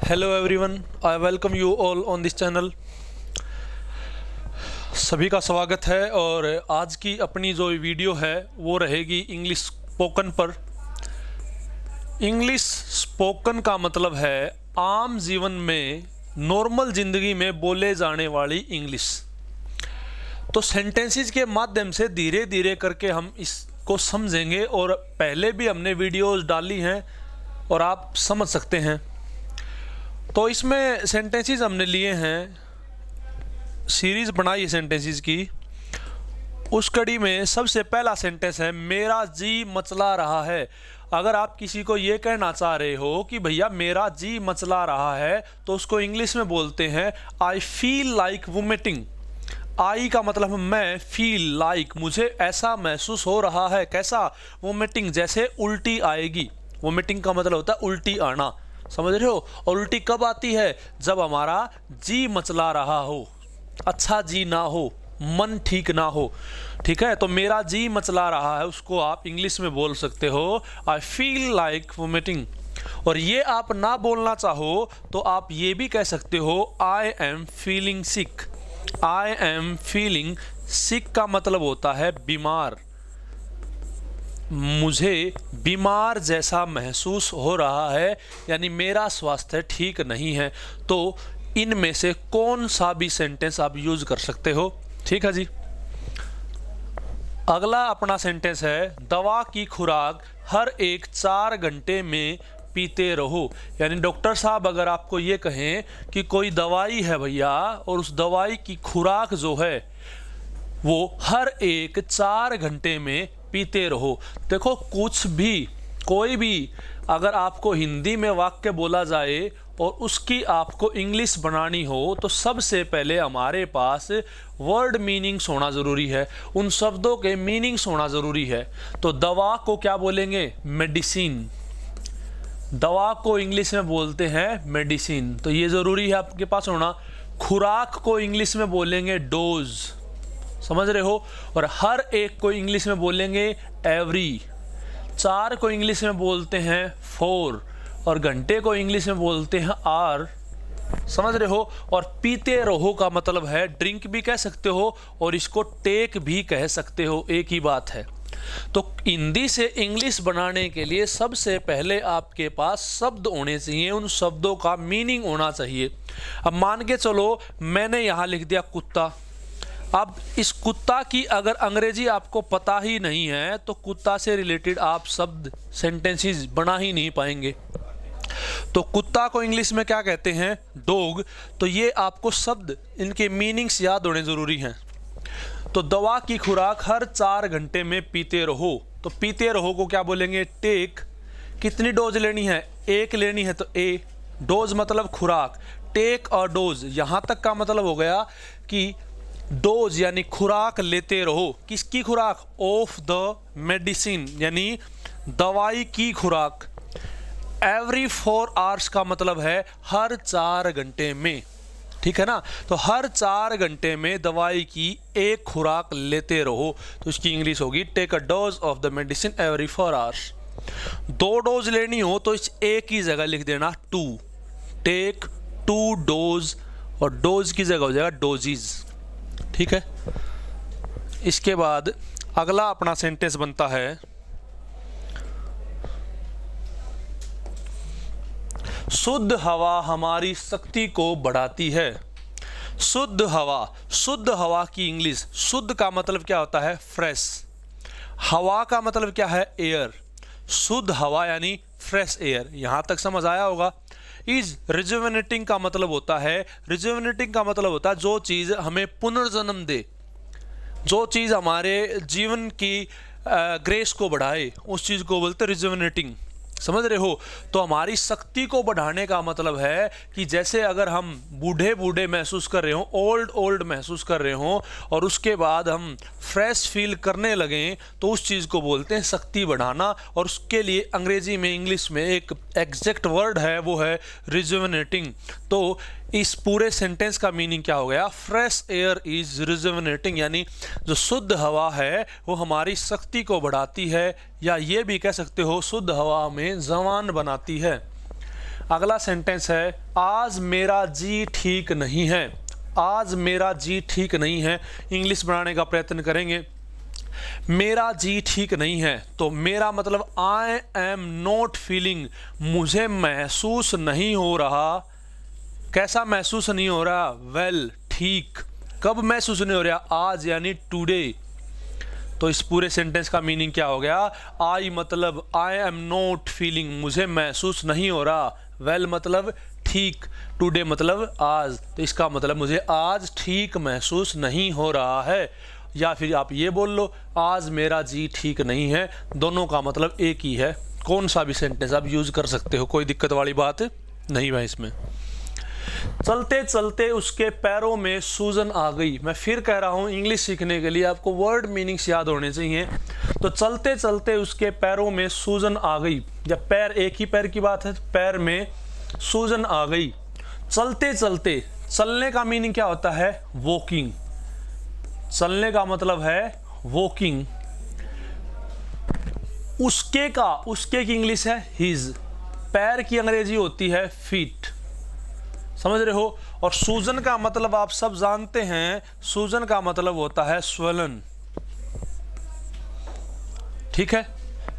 Hello everyone, I welcome you all on this channel. सभी का स्वागत है। और आज की अपनी जो वीडियो है वो रहेगी इंग्लिश स्पोकन पर। इंग्लिश स्पोकन का मतलब है आम जीवन में, नॉर्मल ज़िंदगी में बोले जाने वाली इंग्लिश। तो सेंटेंसेस के माध्यम से धीरे धीरे करके हम इसको समझेंगे, और पहले भी हमने वीडियोस डाली हैं और आप समझ सकते हैं। तो इसमें सेंटेंसेस हमने लिए हैं, सीरीज़ बनाई है सेंटेंसेस की। उस कड़ी में सबसे पहला सेंटेंस है मेरा जी मचला रहा है। अगर आप किसी को ये कहना चाह रहे हो कि भैया मेरा जी मचला रहा है, तो उसको इंग्लिश में बोलते हैं आई फील लाइक वोमिटिंग। आई का मतलब है मैं, फील लाइक मुझे ऐसा महसूस हो रहा है। कैसा? वोमिटिंग, जैसे उल्टी आएगी। वोमिटिंग का मतलब होता है उल्टी आना, समझ रहे हो। और उल्टी कब आती है? जब हमारा जी मचला रहा हो, अच्छा जी ना हो, मन ठीक ना हो। ठीक है, तो मेरा जी मचला रहा है, उसको आप इंग्लिश में बोल सकते हो आई फील लाइक वोमिटिंग। और ये आप ना बोलना चाहो तो आप ये भी कह सकते हो I am feeling sick. I am feeling सिक का मतलब होता है बीमार। मुझे बीमार जैसा महसूस हो रहा है, यानी मेरा स्वास्थ्य ठीक नहीं है। तो इनमें से कौन सा भी सेंटेंस आप यूज कर सकते हो। ठीक है जी। अगला अपना सेंटेंस है दवा की खुराक हर एक 4 घंटे में पीते रहो। यानी डॉक्टर साहब अगर आपको ये कहें कि कोई दवाई है भैया, और उस दवाई की खुराक जो है वो हर एक 4 घंटे में पीते रहो। देखो, कुछ भी, कोई भी अगर आपको हिंदी में वाक्य बोला जाए और उसकी आपको इंग्लिश बनानी हो, तो सबसे पहले हमारे पास वर्ड मीनिंग्स होना ज़रूरी है, उन शब्दों के मीनिंग्स होना ज़रूरी है। तो दवा को क्या बोलेंगे? मेडिसिन। दवा को इंग्लिश में बोलते हैं मेडिसिन, तो ये ज़रूरी है आपके पास होना। खुराक को इंग्लिश में बोलेंगे डोज, समझ रहे हो। और हर एक को इंग्लिश में बोलेंगे एवरी। 4 को इंग्लिश में बोलते हैं 4, और घंटे को इंग्लिश में बोलते हैं आर, समझ रहे हो। और पीते रहो का मतलब है ड्रिंक भी कह सकते हो, और इसको टेक भी कह सकते हो, एक ही बात है। तो हिंदी से इंग्लिश बनाने के लिए सबसे पहले आपके पास शब्द होने चाहिए, उन शब्दों का मीनिंग होना चाहिए। अब मान के चलो मैंने यहाँ लिख दिया कुत्ता। अब इस कुत्ता की अगर अंग्रेजी आपको पता ही नहीं है, तो कुत्ता से रिलेटेड आप शब्द, सेंटेंसेस बना ही नहीं पाएंगे। तो कुत्ता को इंग्लिश में क्या कहते हैं? डॉग। तो ये आपको शब्द, इनके मीनिंग्स याद होने ज़रूरी हैं। तो दवा की खुराक हर 4 घंटे में पीते रहो। तो पीते रहो को क्या बोलेंगे? टेक। कितनी डोज लेनी है? 1 लेनी है, तो ए। डोज मतलब खुराक। टेक और डोज, यहाँ तक का मतलब हो गया कि डोज यानी खुराक लेते रहो। किसकी खुराक? ऑफ द मेडिसिन, यानी दवाई की खुराक। एवरी 4 आवर्स का मतलब है हर 4 घंटे में। ठीक है ना। तो हर 4 घंटे में दवाई की एक खुराक लेते रहो, तो इसकी इंग्लिश होगी take a dose of the medicine every 4 hours. 2 dose लेनी हो तो इस एक की जगह लिख देना 2। टेक 2 डोज, और डोज की जगह हो जाएगा डोजीज। ठीक है। इसके बाद अगला अपना सेंटेंस बनता है शुद्ध हवा हमारी शक्ति को बढ़ाती है। शुद्ध हवा, शुद्ध हवा की इंग्लिश, शुद्ध का मतलब क्या होता है? फ्रेश। हवा का मतलब क्या है? एयर। शुद्ध हवा यानी फ्रेश एयर। यहां तक समझ आया होगा। इज रिजुविनेटिंग का मतलब होता है, रिजुविनेटिंग का मतलब होता है जो चीज़ हमें पुनर्जन्म दे, जो चीज़ हमारे जीवन की ग्रेस को बढ़ाए, उस चीज़ को बोलते हैं रिजुविनेटिंग। समझ रहे हो। तो हमारी शक्ति को बढ़ाने का मतलब है कि जैसे अगर हम बूढ़े बूढ़े महसूस कर रहे हो, ओल्ड ओल्ड महसूस कर रहे हो, और उसके बाद हम फ्रेश फील करने लगें, तो उस चीज़ को बोलते हैं शक्ति बढ़ाना। और उसके लिए अंग्रेजी में, इंग्लिश में एक एग्जैक्ट वर्ड है, वो है रिजुविनेटिंग। तो इस पूरे सेंटेंस का मीनिंग क्या हो गया? फ्रेश एयर इज रिजुविनेटिंग, यानी जो शुद्ध हवा है वो हमारी शक्ति को बढ़ाती है, या ये भी कह सकते हो शुद्ध हवा में जवान बनाती है। अगला सेंटेंस है आज मेरा जी ठीक नहीं है। आज मेरा जी ठीक नहीं है, इंग्लिश बनाने का प्रयत्न करेंगे। मेरा जी ठीक नहीं है, तो मेरा मतलब आई एम नॉट फीलिंग, मुझे महसूस नहीं हो रहा। कैसा महसूस नहीं हो रहा? वेल, ठीक। कब महसूस नहीं हो रहा? आज यानी टुडे। तो इस पूरे सेंटेंस का मीनिंग क्या हो गया? आई मतलब आई एम नॉट फीलिंग, मुझे महसूस नहीं हो रहा। वेल मतलब ठीक, टुडे मतलब आज, तो इसका मतलब मुझे आज ठीक महसूस नहीं हो रहा है। या फिर आप ये बोल लो आज मेरा जी ठीक नहीं है, दोनों का मतलब एक ही है। कौन सा भी सेंटेंस आप यूज कर सकते हो, कोई दिक्कत वाली बात नहीं है इसमें। चलते चलते उसके पैरों में सूजन आ गई। मैं फिर कह रहा हूँ, इंग्लिश सीखने के लिए आपको वर्ड मीनिंग्स याद होने चाहिए। तो चलते चलते उसके पैरों में सूजन आ गई, जब पैर, एक ही पैर की बात है, पैर में सूजन आ गई। चलते चलते, चलने का मीनिंग क्या होता है? वॉकिंग। चलने का मतलब है वॉकिंग। उसके की इंग्लिश है हिज। पैर की अंग्रेजी होती है फीट। समझ रहे हो? और सूजन का मतलब आप सब जानते हैं, सूजन का मतलब होता है स्वेलन। ठीक है,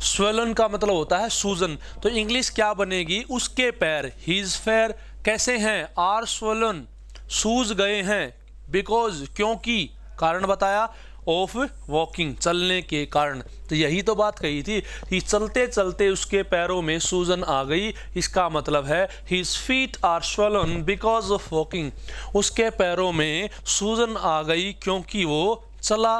स्वेलन का मतलब होता है सूजन। तो इंग्लिश क्या बनेगी? उसके पैर, हिज पैर कैसे हैं? आर स्वेलन, सूज गए हैं। बिकॉज, क्योंकि, कारण बताया, ऑफ वॉकिंग, चलने के कारण। तो यही तो बात कही थी कि चलते चलते उसके पैरों में सूजन आ गई। इसका मतलब है his feet are swollen because of walking. उसके पैरों में सूजन आ गई क्योंकि वो चला,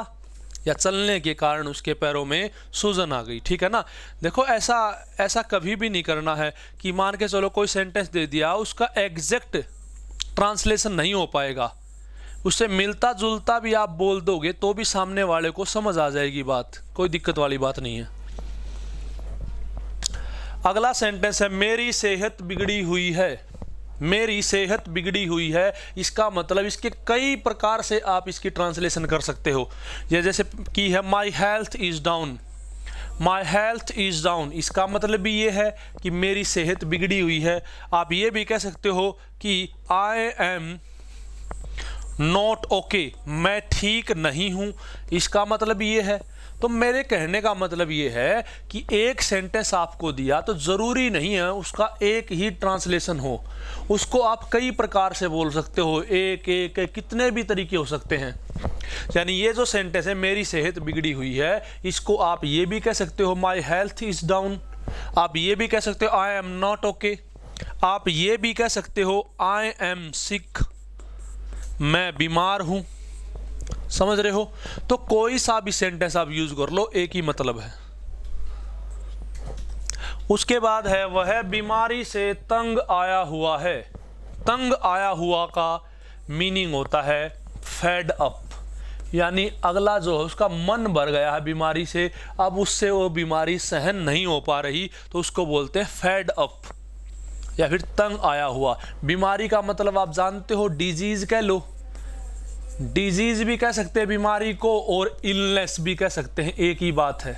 या चलने के कारण उसके पैरों में सूजन आ गई। ठीक है ना? देखो, ऐसा कभी भी नहीं करना है कि मान के चलो कोई सेंटेंस दे दिया, उसका एग्जैक्ट ट्रांसलेशन नहीं हो पाएगा, उससे मिलता जुलता भी आप बोल दोगे तो भी सामने वाले को समझ आ जाएगी बात, कोई दिक्कत वाली बात नहीं है। अगला सेंटेंस है मेरी सेहत बिगड़ी हुई है। मेरी सेहत बिगड़ी हुई है, इसका मतलब, इसके कई प्रकार से आप इसकी ट्रांसलेशन कर सकते हो। ये जैसे कि है my health is down. My health is down, इसका मतलब भी ये है कि मेरी सेहत बिगड़ी हुई है। आप ये भी कह सकते हो कि आई एम नॉट ओके, मैं ठीक नहीं हूँ, इसका मतलब ये है। तो मेरे कहने का मतलब ये है कि एक सेंटेंस आपको दिया तो ज़रूरी नहीं है उसका एक ही ट्रांसलेशन हो, उसको आप कई प्रकार से बोल सकते हो, एक एक कितने भी तरीके हो सकते हैं। यानी ये जो सेंटेंस है मेरी सेहत बिगड़ी हुई है, इसको आप ये भी कह सकते हो माई हेल्थ इज़ डाउन, आप ये भी कह सकते हो आई एम नॉट ओके, आप ये भी कह सकते हो आई एम सिक, मैं बीमार हूं। समझ रहे हो? तो कोई सा भी सेंटेंस आप यूज कर लो, एक ही मतलब है। उसके बाद है वह बीमारी से तंग आया हुआ है। तंग आया हुआ का मीनिंग होता है फेड अप, यानी अगला जो है उसका मन भर गया है बीमारी से, अब उससे वो बीमारी सहन नहीं हो पा रही, तो उसको बोलते हैं फेड अप या फिर तंग आया हुआ। बीमारी का मतलब आप जानते हो, डिजीज कह लो, डिजीज भी कह सकते हैं बीमारी को, और इलनेस भी कह सकते हैं, एक ही बात है,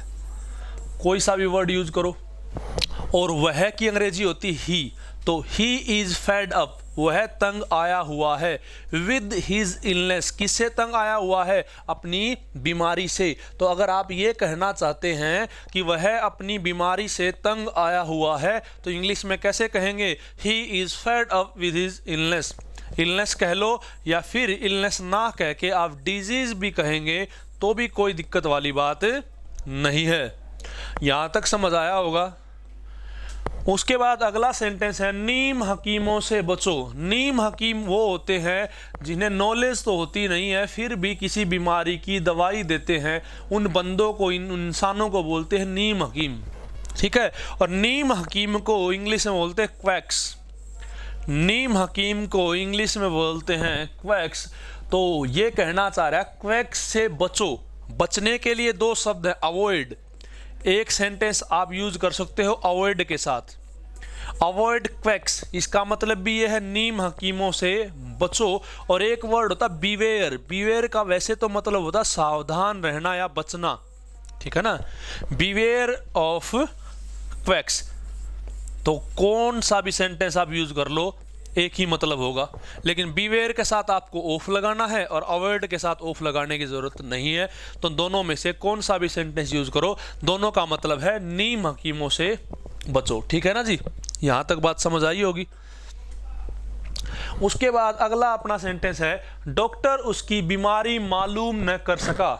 कोई सा भी वर्ड यूज करो। और वह की अंग्रेजी होती ही, तो ही इज फेड अप, वह तंग आया हुआ है, विद हिज इलनेस, किससे तंग आया हुआ है? अपनी बीमारी से। तो अगर आप ये कहना चाहते हैं कि वह अपनी बीमारी से तंग आया हुआ है, तो इंग्लिश में कैसे कहेंगे? He is fed up with his illness. Illness कह लो, या फिर इलनेस ना कह के आप डिजीज भी कहेंगे तो भी कोई दिक्कत वाली बात नहीं है। यहाँ तक समझ आया होगा। उसके बाद अगला सेंटेंस है नीम हकीमों से बचो। नीम हकीम वो होते हैं जिन्हें नॉलेज तो होती नहीं है, फिर भी किसी बीमारी की दवाई देते हैं, उन बंदों को, इन इंसानों को बोलते हैं नीम हकीम। ठीक है? और नीम हकीम को इंग्लिश में बोलते हैं क्वैक्स। नीम हकीम को इंग्लिश में बोलते हैं क्वैक्स। तो ये कहना चाह रहा है क्वैक्स से बचो। बचने के लिए दो शब्द है, अवॉइड। एक सेंटेंस आप यूज कर सकते हो अवॉइड के साथ, अवॉइड क्वैक्स, इसका मतलब भी ये है नीम हकीमों से बचो। और एक वर्ड होता है बीवेयर। बीवेयर का वैसे तो मतलब होता है सावधान रहना या बचना, ठीक है ना? Beware of quacks. तो कौन सा भी सेंटेंस आप यूज कर लो एक ही मतलब होगा, लेकिन बीवेयर के साथ आपको ऑफ लगाना है और अवॉइड के साथ ऑफ लगाने की जरूरत नहीं है। तो दोनों में से कौन सा भी सेंटेंस यूज करो, दोनों का मतलब है नीम हकीमों से बचो। ठीक है ना जी, यहां तक बात समझ आई होगी। उसके बाद अगला अपना सेंटेंस है, डॉक्टर उसकी बीमारी मालूम न कर सका।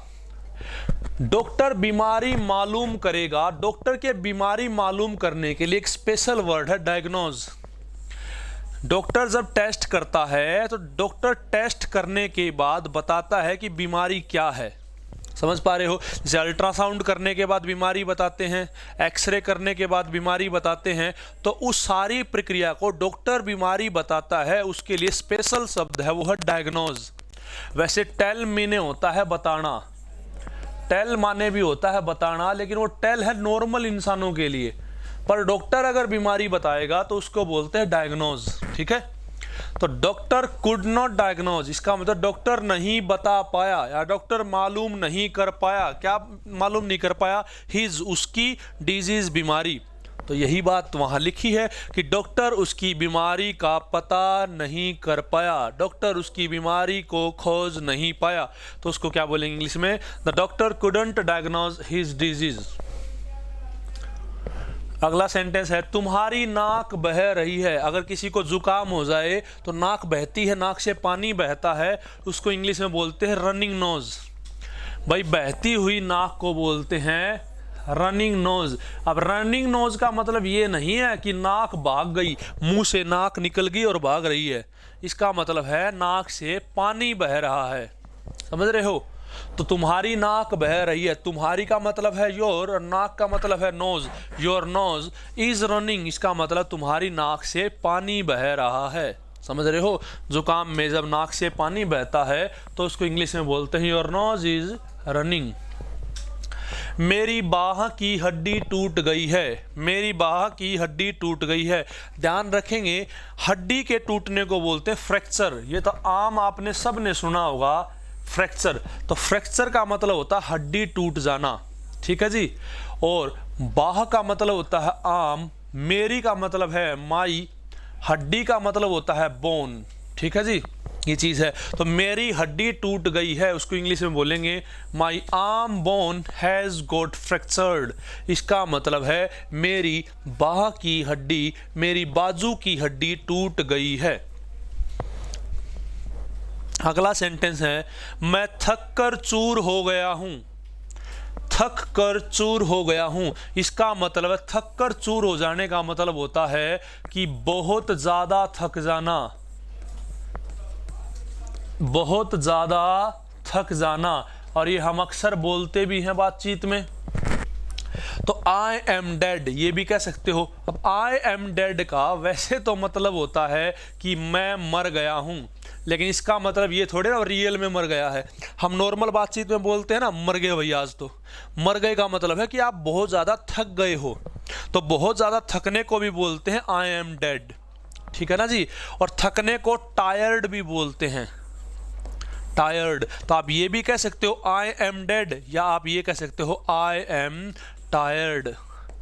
डॉक्टर बीमारी मालूम करेगा। डॉक्टर के बीमारी मालूम करने के लिए एक स्पेशल वर्ड है डायग्नोज। डॉक्टर जब टेस्ट करता है तो डॉक्टर टेस्ट करने के बाद बताता है कि बीमारी क्या है। समझ पा रहे हो? जैसे अल्ट्रासाउंड करने के बाद बीमारी बताते हैं, एक्सरे करने के बाद बीमारी बताते हैं, तो उस सारी प्रक्रिया को डॉक्टर बीमारी बताता है, उसके लिए स्पेशल शब्द है, वो है डायग्नोज। वैसे टेल मीने होता है बताना, टेल माने भी होता है बताना, लेकिन वो टेल है नॉर्मल इंसानों के लिए, पर डॉक्टर अगर बीमारी बताएगा तो उसको बोलते हैं डायग्नोज। ठीक है, तो डॉक्टर कुड नॉट डायग्नोज, इसका मतलब डॉक्टर नहीं बता पाया या डॉक्टर मालूम नहीं कर पाया। क्या मालूम नहीं कर पाया? हिज, उसकी, डिजीज, बीमारी। तो यही बात वहां लिखी है कि डॉक्टर उसकी बीमारी का पता नहीं कर पाया, डॉक्टर उसकी बीमारी को खोज नहीं पाया। तो उसको क्या बोलेंगे इंग्लिश में? The doctor couldn't diagnose his disease. अगला सेंटेंस है, तुम्हारी नाक बह रही है। अगर किसी को जुकाम हो जाए तो नाक बहती है, नाक से पानी बहता है, उसको इंग्लिश में बोलते हैं रनिंग नोज। भाई बहती हुई नाक को बोलते हैं रनिंग नोज। अब रनिंग नोज का मतलब ये नहीं है कि नाक भाग गई, मुंह से नाक निकल गई और भाग रही है। इसका मतलब है नाक से पानी बह रहा है। समझ रहे हो? तो तुम्हारी नाक बह रही है, तुम्हारी का मतलब है योर और नाक का मतलब है nose. Your nose is running, इसका मतलब तुम्हारी नाक से पानी बह रहा है। समझ रहे हो? जुकाम में जब नाक से पानी बहता है तो उसको इंग्लिश में बोलते हैं योर नोज इज रनिंग। मेरी बाह की हड्डी टूट गई है। मेरी बाह की हड्डी टूट गई है। ध्यान रखेंगे, हड्डी के टूटने को बोलते हैं फ्रैक्चर। ये तो आम आपने सब ने सुना होगा, फ्रैक्चर। तो फ्रैक्चर का मतलब होता है हड्डी टूट जाना। ठीक है जी। और बाह का मतलब होता है आम, मेरी का मतलब है माई, हड्डी का मतलब होता है बोन। ठीक है जी, ये चीज है। तो मेरी हड्डी टूट गई है, उसको इंग्लिश में बोलेंगे माई arm bone has got fractured. इसका मतलब है मेरी बाह की हड्डी, मेरी बाजू की हड्डी टूट गई है। अगला सेंटेंस है, मैं थक कर चूर हो गया हूं। थक कर चूर हो गया हूं, इसका मतलब है थक कर चूर हो जाने का मतलब होता है कि बहुत ज्यादा थक जाना, बहुत ज्यादा थक जाना। और ये हम अक्सर बोलते भी हैं बातचीत में। तो आई एम डेड ये भी कह सकते हो। अब आई एम डेड का वैसे तो मतलब होता है कि मैं मर गया हूं, लेकिन इसका मतलब ये थोड़े ना रियल में मर गया है। हम नॉर्मल बातचीत में बोलते हैं ना मर गए भैया आज तो। मर गए का मतलब है कि आप बहुत ज़्यादा थक गए हो। तो बहुत ज़्यादा थकने को भी बोलते हैं आई एम डेड। ठीक है ना जी। और थकने को टायर्ड भी बोलते हैं, टायर्ड। तो आप ये भी कह सकते हो आई एम डेड, या आप ये कह सकते हो आई एम टायर्ड।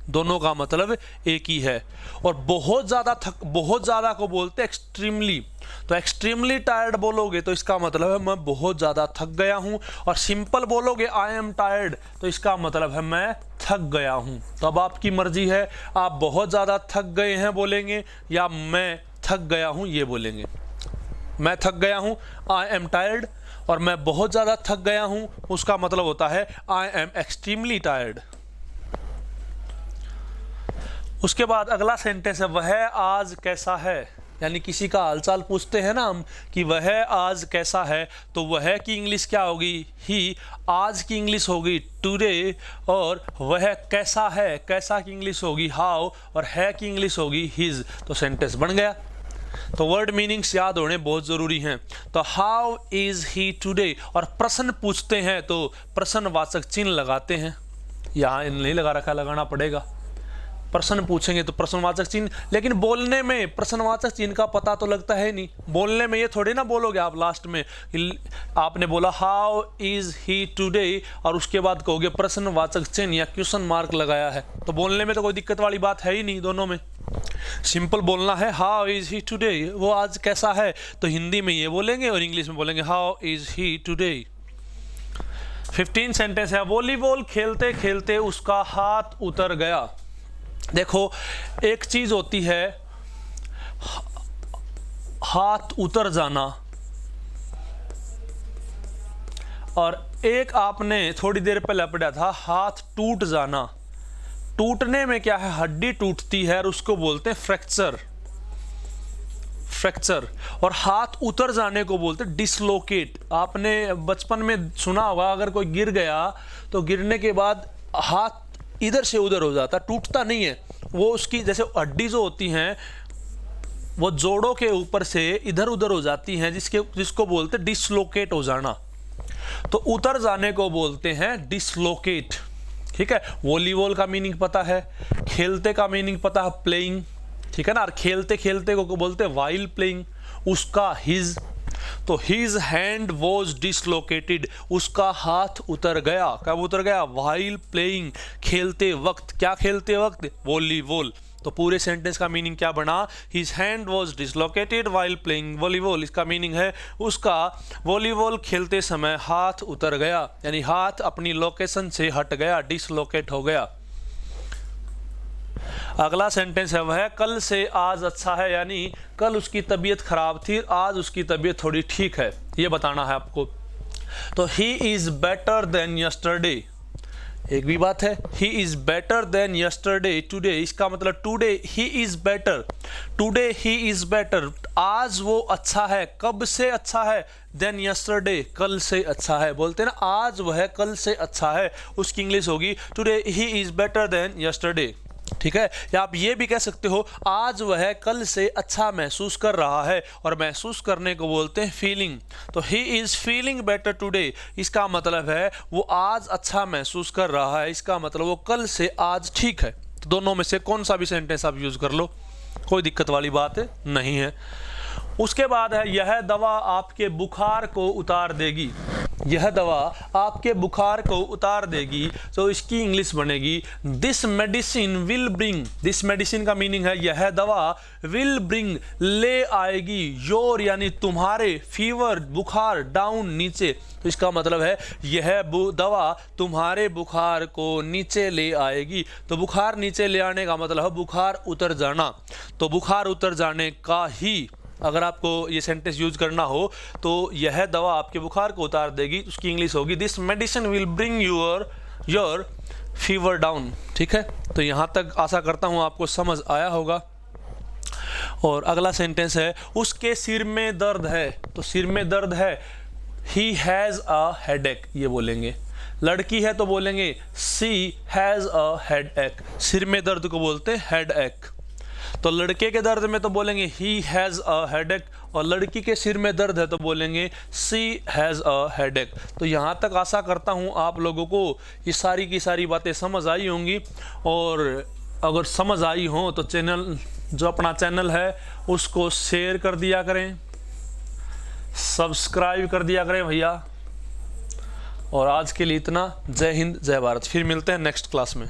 दोनों का मतलब एक ही है। और बहुत ज़्यादा को बोलते हैं एक्सट्रीमली। तो एक्सट्रीमली टायर्ड बोलोगे तो इसका मतलब है मैं बहुत ज़्यादा थक गया हूँ। और सिंपल बोलोगे आई एम टायर्ड तो इसका मतलब है मैं थक गया हूँ। तो अब आपकी मर्जी है, आप बहुत ज़्यादा थक गए हैं बोलेंगे या मैं थक गया हूँ ये बोलेंगे। मैं थक गया हूँ आई एम टायर्ड, और मैं बहुत ज़्यादा थक गया हूँ उसका मतलब होता है आई एम एक्सट्रीमली टायर्ड। उसके बाद अगला सेंटेंस है, वह आज कैसा है। यानी किसी का हालचाल पूछते हैं ना हम कि वह आज कैसा है, तो वह की इंग्लिश क्या होगी? ही। आज की इंग्लिश होगी टुडे। और वह कैसा है, कैसा की इंग्लिश होगी हाउ। और है की इंग्लिश होगी हिज। तो सेंटेंस बन गया। तो वर्ड मीनिंग्स याद होने बहुत ज़रूरी हैं। तो हाउ इज़ ही टुडे। और प्रश्न पूछते हैं तो प्रश्नवाचक चिन्ह लगाते हैं। यहाँ नहीं लगा रखा, लगाना पड़ेगा। प्रश्न पूछेंगे तो प्रश्नवाचक चिन्ह, लेकिन बोलने में प्रश्नवाचक चिन्ह का पता तो लगता है नहीं। बोलने में ये थोड़ी ना बोलोगे आप लास्ट में आपने बोला हाउ इज ही टुडे और उसके बाद कहोगे प्रश्नवाचक चिन्ह या क्वेश्चन मार्क लगाया है, तो बोलने में तो कोई दिक्कत वाली बात है ही नहीं दोनों में। सिंपल बोलना है हाउ इज ही टुडे, वो आज कैसा है, तो हिंदी में ये बोलेंगे और इंग्लिश में बोलेंगे how is he today. 15 sentence है, वॉलीबॉल खेलते खेलते उसका हाथ उतर गया। देखो एक चीज होती है हाथ उतर जाना, और एक आपने थोड़ी देर पहले पढ़ा था हाथ टूट जाना। टूटने में क्या है, हड्डी टूटती है और उसको बोलते हैं फ्रैक्चर, फ्रैक्चर। और हाथ उतर जाने को बोलते हैं डिसलोकेट। आपने बचपन में सुना होगा, अगर कोई गिर गया तो गिरने के बाद हाथ इधर से उधर हो जाता, टूटता नहीं है वो, उसकी जैसे हड्डी जो होती हैं वो जोड़ों के ऊपर से इधर उधर हो जाती हैं, जिसको बोलते हैं डिसलोकेट हो जाना। तो उतर जाने को बोलते हैं डिसलोकेट। ठीक है, वॉलीबॉल का मीनिंग पता है, खेलते का मीनिंग पता है प्लेइंग, ठीक है ना। और खेलते खेलते को बोलते हैं वाइल प्लेइंग। उसका हिज, तो हिज हैंड वॉज डिसलोकेटेड, उसका हाथ उतर गया। कब उतर गया, वाइल प्लेइंग, खेलते वक्त। क्या खेलते वक्त, वॉलीबॉल। तो पूरे सेंटेंस का मीनिंग क्या बना, his hand was dislocated while playing volleyball. इसका मीनिंग है उसका वॉलीबॉल खेलते समय हाथ उतर गया, यानी हाथ अपनी लोकेशन से हट गया, डिसलोकेट हो गया। अगला सेंटेंस है वह कल से आज अच्छा है, यानी कल उसकी तबीयत खराब थी, आज उसकी तबीयत थोड़ी ठीक है, ये बताना है आपको। तो he is better than yesterday, एक भी बात है, he is better than yesterday today, इसका मतलब today he is better, today he is better, आज वो अच्छा है। कब से अच्छा है, देन यस्टरडे, कल से अच्छा है। बोलते हैं ना आज वह कल से अच्छा है, उसकी इंग्लिश होगी today he is better than yesterday. ठीक है, या आप ये भी कह सकते हो आज वह कल से अच्छा महसूस कर रहा है, और महसूस करने को बोलते हैं फीलिंग। तो he is feeling better today, इसका मतलब है वो आज अच्छा महसूस कर रहा है, इसका मतलब वो कल से आज ठीक है। तो दोनों में से कौन सा भी सेंटेंस आप यूज कर लो, कोई दिक्कत वाली बात नहीं है। उसके बाद है यह दवा आपके बुखार को उतार देगी, यह दवा आपके बुखार को उतार देगी। तो इसकी इंग्लिश बनेगी this medicine will bring, this medicine का मीनिंग है यह दवा, विल ब्रिंग ले आएगी, योर यानी तुम्हारे, फीवर बुखार, डाउन नीचे। तो इसका मतलब है यह दवा तुम्हारे बुखार को नीचे ले आएगी। तो बुखार नीचे ले आने का मतलब है बुखार उतर जाना। तो बुखार उतर जाने का ही अगर आपको ये सेंटेंस यूज करना हो तो यह दवा आपके बुखार को उतार देगी, उसकी इंग्लिश होगी this medicine will bring your fever down. ठीक है, तो यहाँ तक आशा करता हूँ आपको समझ आया होगा। और अगला सेंटेंस है उसके सिर में दर्द है। तो सिर में दर्द है, ही हैज़ अ हेडेक, ये बोलेंगे। लड़की है तो बोलेंगे शी हैज़ अ हेडेक, सिर में दर्द को बोलते हैं हेडेक। तो लड़के के दर्द में तो बोलेंगे ही हैज़ अ हेडेक, और लड़की के सिर में दर्द है तो बोलेंगे शी हैज़ अ हेडेक। तो यहाँ तक आशा करता हूँ आप लोगों को ये सारी की सारी बातें समझ आई होंगी। और अगर समझ आई हो तो चैनल, जो अपना चैनल है उसको शेयर कर दिया करें, सब्सक्राइब कर दिया करें भैया। और आज के लिए इतना, जय हिंद जय भारत, फिर मिलते हैं नेक्स्ट क्लास में।